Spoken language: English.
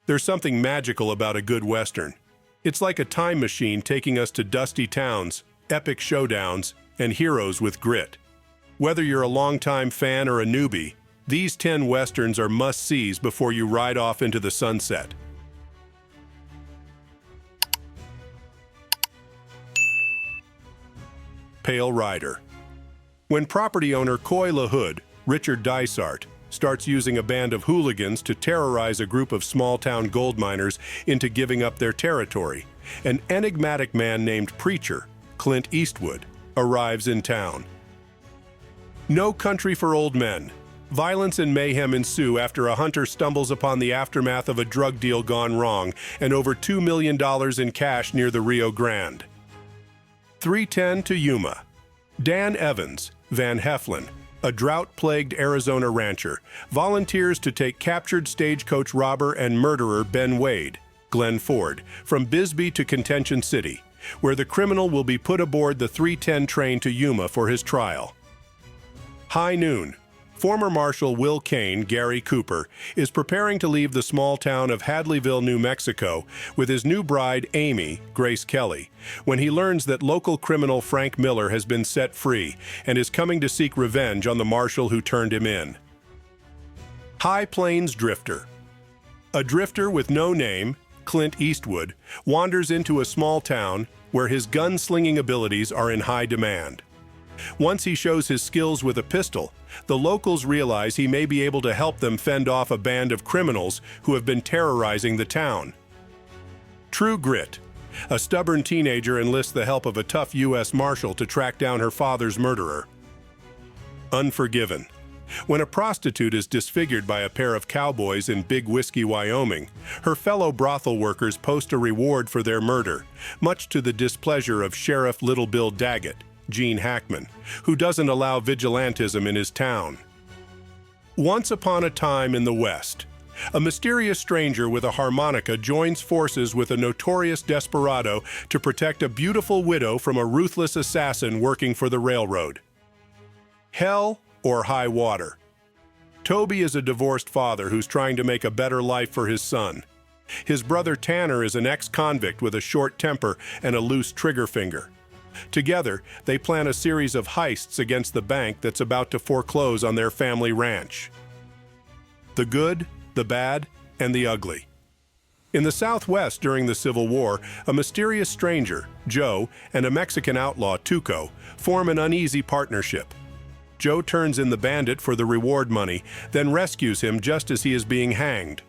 There's something magical about a good Western. It's like a time machine taking us to dusty towns, epic showdowns, and heroes with grit. Whether you're a longtime fan or a newbie, these 10 Westerns are must-sees before you ride off into the sunset. Pale Rider. When property owner Coy LaHood, Richard Dysart, starts using a band of hooligans to terrorize a group of small-town gold miners into giving up their territory, an enigmatic man named Preacher, Clint Eastwood, arrives in town. No country for old men. Violence and mayhem ensue after a hunter stumbles upon the aftermath of a drug deal gone wrong and over $2 million in cash near the Rio Grande. 310 to Yuma. Dan Evans, Van Heflin, a drought-plagued Arizona rancher, volunteers to take captured stagecoach robber and murderer Ben Wade, Glenn Ford, from Bisbee to Contention City, where the criminal will be put aboard the 310 train to Yuma for his trial. High noon. Former Marshal Will Kane, Gary Cooper, is preparing to leave the small town of Hadleyville, New Mexico, with his new bride, Amy, Grace Kelly, when he learns that local criminal Frank Miller has been set free and is coming to seek revenge on the marshal who turned him in. High Plains Drifter. A drifter with no name, Clint Eastwood, wanders into a small town where his gun-slinging abilities are in high demand. Once he shows his skills with a pistol, the locals realize he may be able to help them fend off a band of criminals who have been terrorizing the town. True Grit. A stubborn teenager enlists the help of a tough U.S. Marshal to track down her father's murderer. Unforgiven. When a prostitute is disfigured by a pair of cowboys in Big Whiskey, Wyoming, her fellow brothel workers post a reward for their murder, much to the displeasure of Sheriff Little Bill Daggett, Gene Hackman, who doesn't allow vigilantism in his town. Once upon a time in the West, a mysterious stranger with a harmonica joins forces with a notorious desperado to protect a beautiful widow from a ruthless assassin working for the railroad. Hell or high water. Toby is a divorced father who's trying to make a better life for his son. His brother Tanner is an ex-convict with a short temper and a loose trigger finger. Together, they plan a series of heists against the bank that's about to foreclose on their family ranch. The good, the bad, and the ugly. In the Southwest during the Civil War, a mysterious stranger, Joe, and a Mexican outlaw, Tuco, form an uneasy partnership. Joe turns in the bandit for the reward money, then rescues him just as he is being hanged.